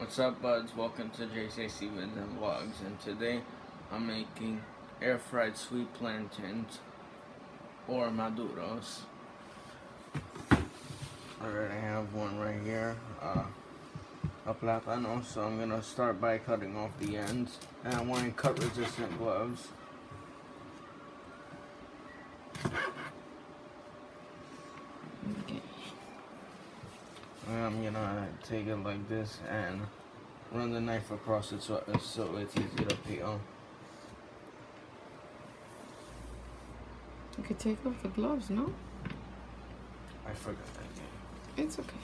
What's up, buds? Welcome to JCC Vids and Vlogs, and today I'm making air fried sweet plantains or Maduros. Alright, I have one right here, a Plátano, so I'm gonna start by cutting off the ends, and I'm wearing cut resistant gloves. Okay. And I'm gonna take it like this and run the knife across it so it's easy to peel. You could take off the gloves, no? I forgot that. It's okay.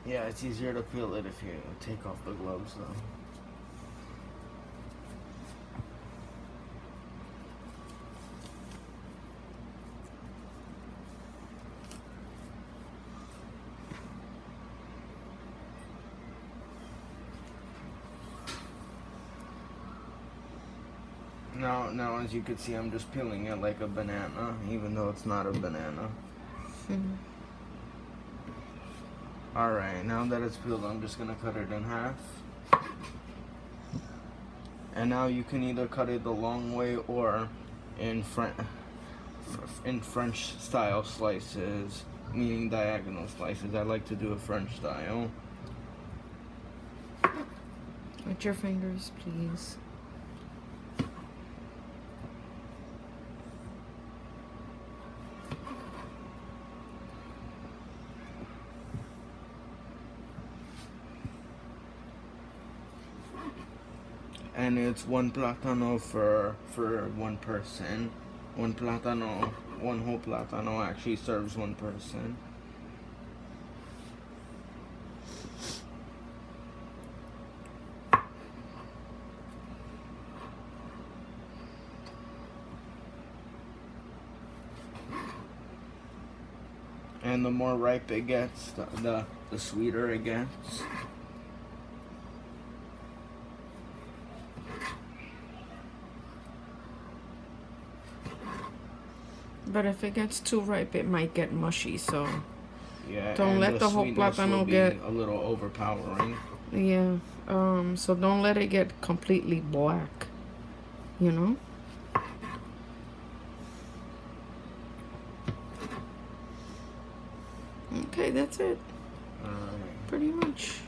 Yeah, it's easier to peel it if you take off the gloves though. Now, as you can see, I'm just peeling it like a banana, even though it's not a banana. Alright, now that it's peeled, I'm just gonna cut it in half. And now you can either cut it the long way or in French style slices, meaning diagonal slices. I like to do a French style. With your fingers, please. And it's one plátano for one person. One whole plátano actually serves one person. And the more ripe it gets, the sweeter it gets. But if it gets too ripe, it might get mushy, so Yeah, don't let the whole plátano get a little overpowering. Yeah. So don't let it get completely black. You know? Okay, that's it. Pretty much.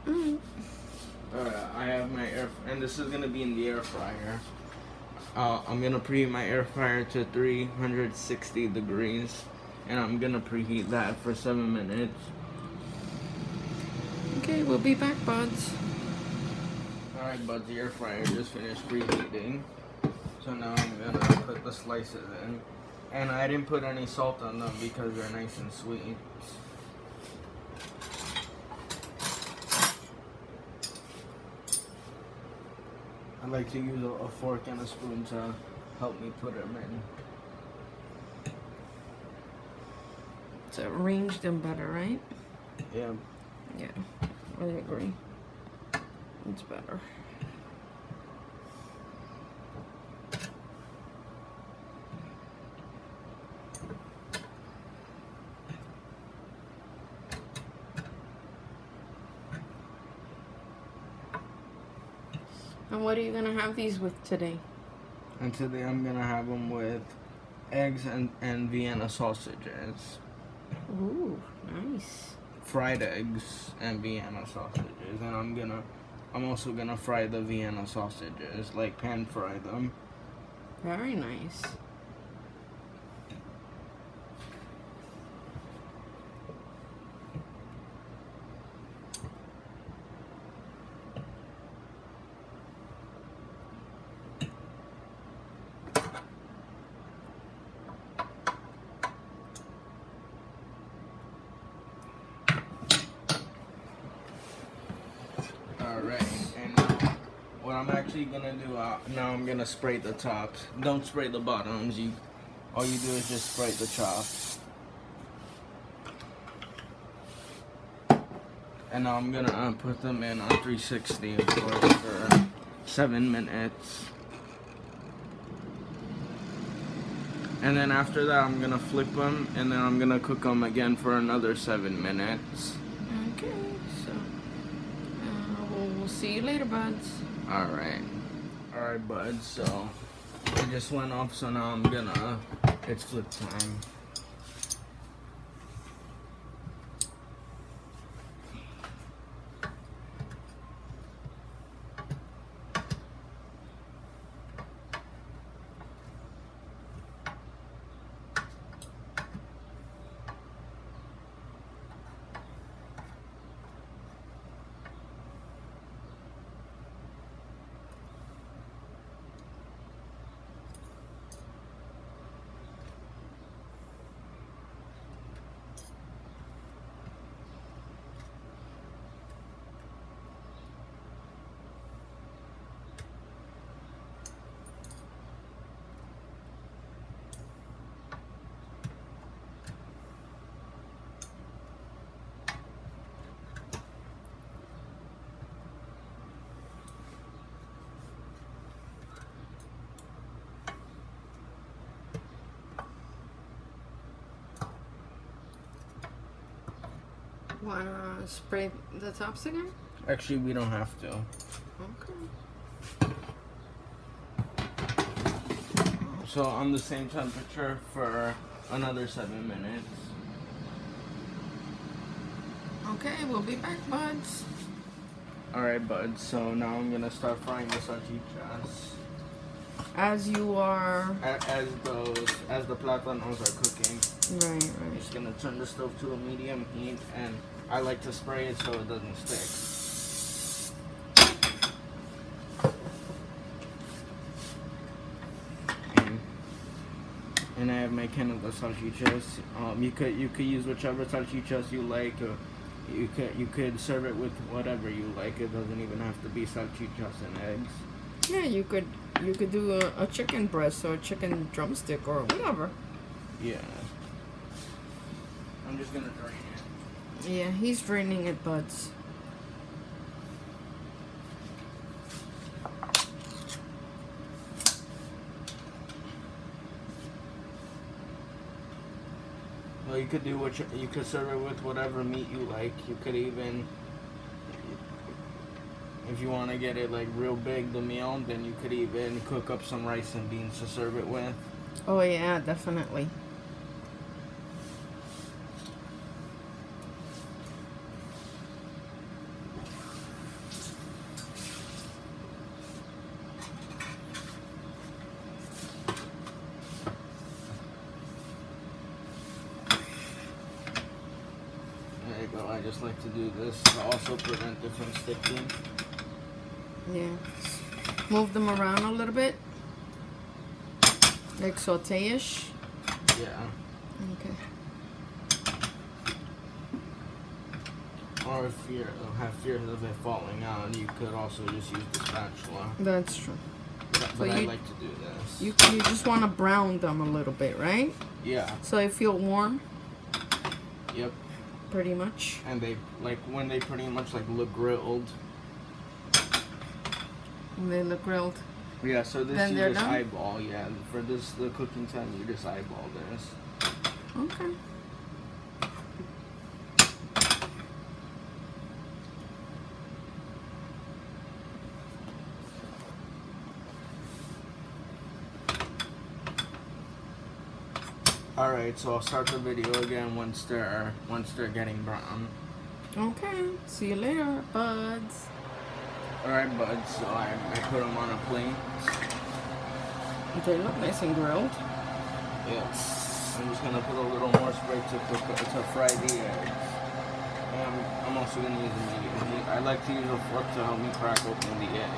I have my and this is gonna be in the air fryer. I'm gonna preheat my air fryer to 360 degrees, and I'm gonna preheat that for 7 minutes. Okay, we'll be back, buds. Alright, buds, the air fryer just finished preheating. So now I'm gonna put the slices in. And I didn't put any salt on them because they're nice and sweet. I like to use a fork and a spoon to help me put them in. To arrange them better, right? Yeah. Yeah, I agree. It's better. And what are you gonna have these with today? And today I'm gonna have them with eggs and Vienna sausages. Ooh, nice. Fried eggs and Vienna sausages. And I'm also gonna fry the Vienna sausages, like pan fry them. Very nice. Alright, and what I'm actually gonna do, now I'm gonna spray the tops. Don't spray the bottoms, all you do is just spray the tops. And now I'm gonna put them in on 360, of course, for 7 minutes. And then after that, I'm gonna flip them, and then I'm gonna cook them again for another 7 minutes. Okay, so See you later, buds. Alright. Alright, bud. So, it just went off, so now I'm gonna... It's flip time. Wanna spray the tops again? Actually, we don't have to. Okay. So, on the same temperature for another 7 minutes. Okay, we'll be back, buds. Alright, bud. So, now I'm gonna start frying the salchichas. As you are... As the plátanos are cooking. Right, I'm right. just gonna turn the stove to a medium heat, and I like to spray it so it doesn't stick. And I have my can of the salchichas. You could use whichever salchichas you like. Or you could serve it with whatever you like. It doesn't even have to be salchichas and eggs. Yeah, you could do a chicken breast or a chicken drumstick or whatever. Yeah. I'm just gonna drain it. Yeah, he's draining it, buds. Well, you could do you could serve it with whatever meat you like. You could even, if you want to get it like real big, the meal, then you could even cook up some rice and beans to serve it with. Oh yeah, definitely. There you go. I just like to do this to also prevent it from sticking. Yeah. Move them around a little bit. Like saute-ish. Yeah. Okay. Or if you have fear of it falling out, you could also just use the spatula. That's true. But I like to do this. You just want to brown them a little bit, right? Yeah. So they feel warm. Yep. Pretty much. And they when they pretty much look grilled. And they look grilled. Yeah, so this Then you they're just done? eyeball, yeah. For the cooking time, you just eyeball this. Okay. Alright, so I'll start the video again once they're getting brown. Okay. See you later, buds. Alright, bud, so I put them on a plate. They look nice and grilled. Yeah. I'm just gonna put a little more spray to fry the eggs. And I'm also gonna use a medium heat. I like to use a fork to help me crack open the egg.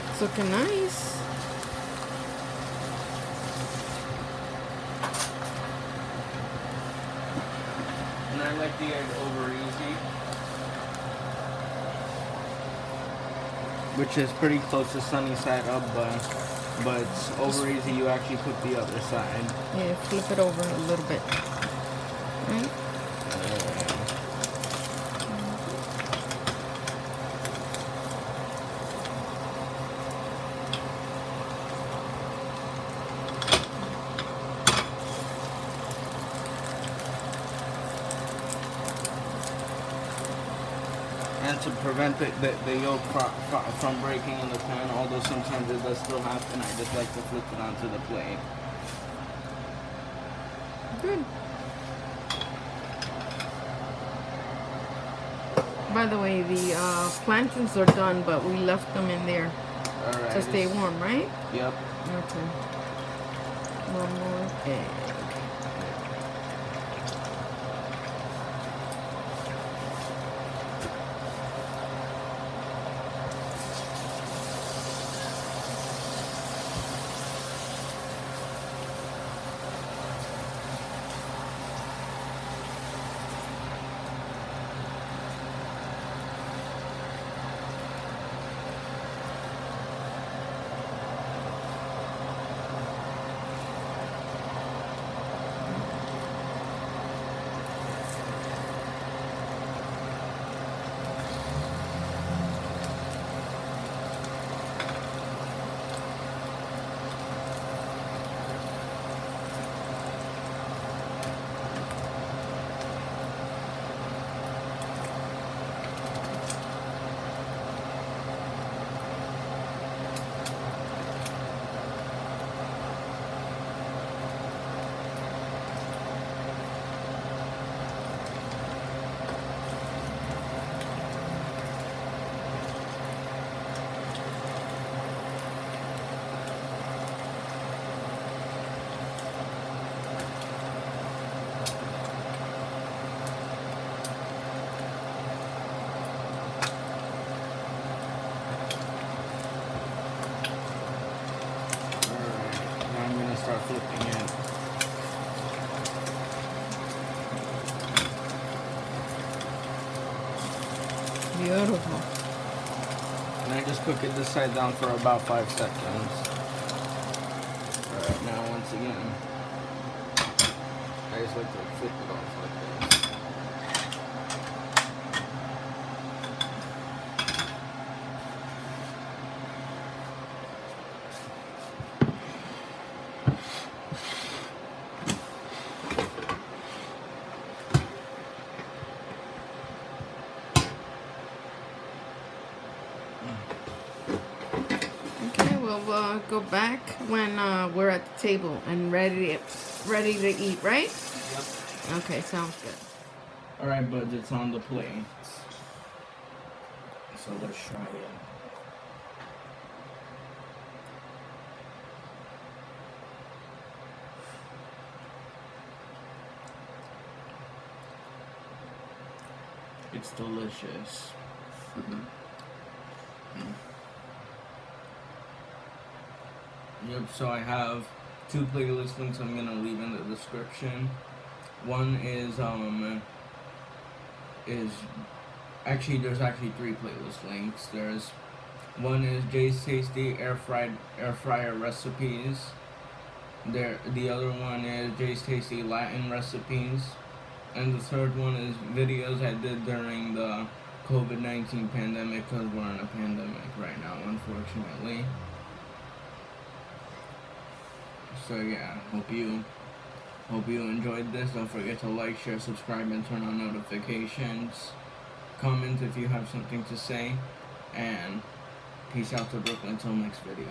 It's looking nice. And I like the egg over easy, which is pretty close to sunny side up, but it's over easy. You actually cook the other side. Yeah, flip it over a little bit. Right? And to prevent the yolk from breaking in the pan, although sometimes it does still happen, I just like to flip it onto the plate. Good. By the way, the plantains are done, but we left them in there to stay warm, right? Yep. Okay. One more egg. Start flipping it. Beautiful. And I just cook it this side down for about 5 seconds. Alright, now once again, I just like to flip it off like this. We'll go back when we're at the table and ready to eat, right? Yep. Okay, sounds good. Alright, buds, it's on the plate. So let's try it. It's delicious. Yep, so I have 2 playlist links I'm gonna leave in the description. One is actually there's actually 3 playlist links. There's one is Jay's Tasty air fryer recipes. The other one is Jay's Tasty Latin recipes. And the third one is videos I did during the COVID-19 pandemic, because we're in a pandemic right now, unfortunately. So yeah, hope you enjoyed this. Don't forget to like, share, subscribe, and turn on notifications. Comment if you have something to say, and peace out to Brooklyn till next video.